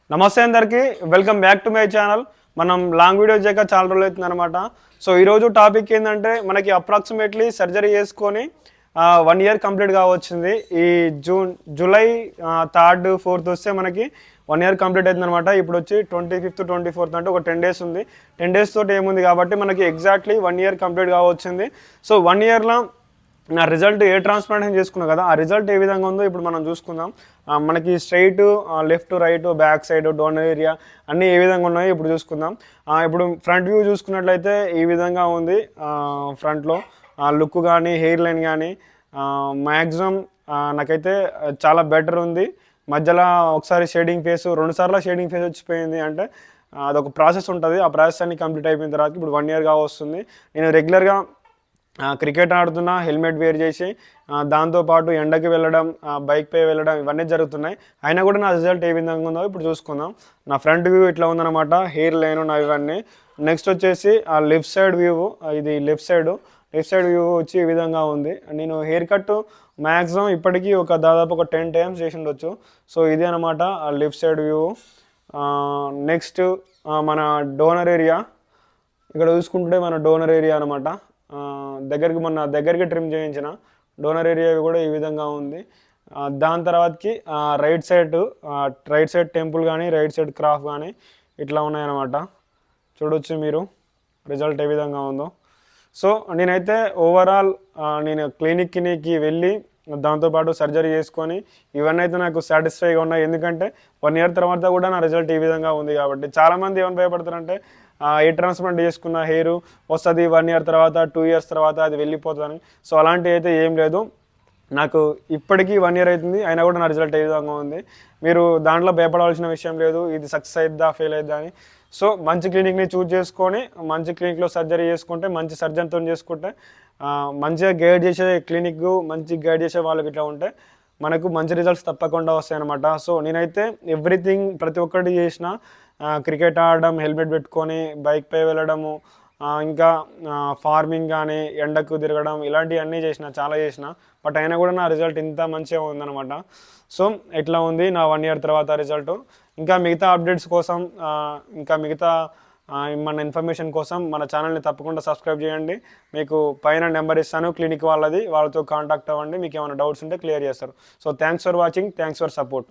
నమస్తే అందరికీ welcome back to my channel. మనం లాంగ్ వీడియో చేయక చాలా రోజులు అవుతుంది అనమాట. సో ఈరోజు టాపిక్ ఏంటంటే మనకి అప్రాక్సిమేట్లీ సర్జరీ చేసుకొని 1 ఇయర్ కంప్లీట్ కావచ్చింది. ఈ జూలై 3rd 4th వస్తే మనకి 1 ఇయర్ కంప్లీట్ అవుతుంది అనమాట. ఇప్పుడు వచ్చి 25th 24th అంటే ఒక 10 days ఉంది. 10 days తోటి ఏముంది కాబట్టి మనకి ఎగ్జాక్ట్లీ 1 ఇయర్ కంప్లీట్ కావచ్చింది. సో 1 ఇయర్లో నా రిజల్ట్ ఏ ట్రాన్స్ప్లాంటేషన్ చేసుకున్నా కదా ఆ రిజల్ట్ ఏ విధంగా ఉందో ఇప్పుడు మనం చూసుకుందాం. మనకి straight, left, right, back side, donor area అన్నీ ఏ విధంగా ఉన్నాయో ఇప్పుడు చూసుకుందాం. ఇప్పుడు ఫ్రంట్ వ్యూ చూసుకున్నట్లయితే ఈ విధంగా ఉంది. ఫ్రంట్లో లుక్ కానీ హెయిర్ లైన్ కానీ మ్యాక్సిమం నాకైతే చాలా బెటర్ ఉంది. మధ్యలో ఒకసారి షేడింగ్ ఫేస్, 2 సార్లు షేడింగ్ ఫేస్ వచ్చిపోయింది. అంటే అదొక ప్రాసెస్ ఉంటుంది. ఆ ప్రాసెస్ అన్ని కంప్లీట్ అయిపోయిన తర్వాత ఇప్పుడు 1 ఇయర్ వస్తుంది. నేను రెగ్యులర్గా క్రికెట్ ఆడుతున్నా, హెల్మెట్ వేర్ చేసి దాంతోపాటు ఎండకి వెళ్ళడం, బైక్పై వెళ్ళడం ఇవన్నీ జరుగుతున్నాయి. అయినా కూడా నా రిజల్ట్ ఏ విధంగా ఉందో ఇప్పుడు చూసుకుందాం. నా ఫ్రంట్ వ్యూ ఇట్లా ఉందన్నమాట, హెయిర్ లైన్ నా ఇవన్నీ. నెక్స్ట్ వచ్చేసి ఆ లెఫ్ట్ సైడ్ వ్యూ, ఇది లెఫ్ట్ సైడ్ వ్యూ వచ్చి ఈ విధంగా ఉంది. నేను హెయిర్ కట్ మ్యాక్సిమం ఇప్పటికీ దాదాపు ఒక 10 times చేసి ఉండొచ్చు. సో ఇది అనమాట లెఫ్ట్ సైడ్ వ్యూ. నెక్స్ట్ మన డోనర్ ఏరియా, ఇక్కడ చూసుకుంటే మన డోనర్ ఏరియా అనమాట. దగ్గరికి ట్రిమ్ చేయించిన డోనర్ ఏరియా కూడా ఈ విధంగా ఉంది. దాని తర్వాతకి రైట్ సైడ్ టెంపుల్ కానీ, రైట్ సైడ్ క్రాఫ్ కానీ ఇట్లా ఉన్నాయన్నమాట. చూడొచ్చు మీరు రిజల్ట్ ఏ విధంగా ఉందో. సో నేనైతే ఓవరాల్ నేను క్లినిక్కి వెళ్ళి దాంతోపాటు సర్జరీ చేసుకొని ఇవన్నీ అయితే నాకు సాటిస్ఫైగా ఉన్నాయి. ఎందుకంటే 1 ఇయర్ తర్వాత కూడా నా రిజల్ట్ ఈ విధంగా ఉంది కాబట్టి. చాలామంది ఏమని భయపడతారంటే ఏ ట్రాన్స్ప్లాంట్ చేసుకున్న హెయిర్ వస్తుంది 1 ఇయర్ తర్వాత, 2 years తర్వాత అది వెళ్ళిపోతుందని. సో అలాంటివి అయితే ఏం లేదు. నాకు ఇప్పటికీ 1 ఇయర్ అవుతుంది, అయినా కూడా నా రిజల్ట్ ఏ విధంగా ఉంది. మీరు దాంట్లో భయపడాల్సిన విషయం లేదు, ఇది సక్సెస్ అయిద్దా ఫెయిల్ అయిద్దా అని. సో మంచి క్లినిక్ని చూజ్ చేసుకొని మంచి క్లినిక్లో సర్జరీ చేసుకుంటే, మంచి సర్జన్తో చేసుకుంటే, మంచిగా గైడ్ చేసే క్లినిక్, మంచి గైడ్ చేసే వాళ్ళకి ఇట్లా ఉంటే మనకు మంచి రిజల్ట్స్ తప్పకుండా వస్తాయి అన్నమాట. సో నేనైతే ఎవ్రీథింగ్ ప్రతి ఒక్కటి చేసిన, క్రికెట్ ఆడడం, హెల్మెట్ పెట్టుకొని బైక్పై వెళ్ళడము, ఇంకా ఫార్మింగ్ కానీ, ఎండకు తిరగడం, ఇలాంటివన్నీ చాలా చేసిన. బట్ అయినా కూడా నా రిజల్ట్ ఇంత మంచిగా ఉందన్నమాట. సో ఎట్లా ఉంది నా 1 ఇయర్ తర్వాత రిజల్ట్. ఇంకా మిగతా అప్డేట్స్ కోసం, ఇంకా మిగతా మన ఇన్ఫర్మేషన్ కోసం మన ఛానల్ని తప్పకుండా సబ్స్క్రైబ్ చేయండి. మీకు పైన నెంబర్ ఇస్తాను క్లినిక్ వాళ్ళతో కాంటాక్ట్ అవ్వండి. మీకు ఏమైనా డౌట్స్ ఉంటే క్లియర్ చేస్తారు. So thanks for watching, thanks for support.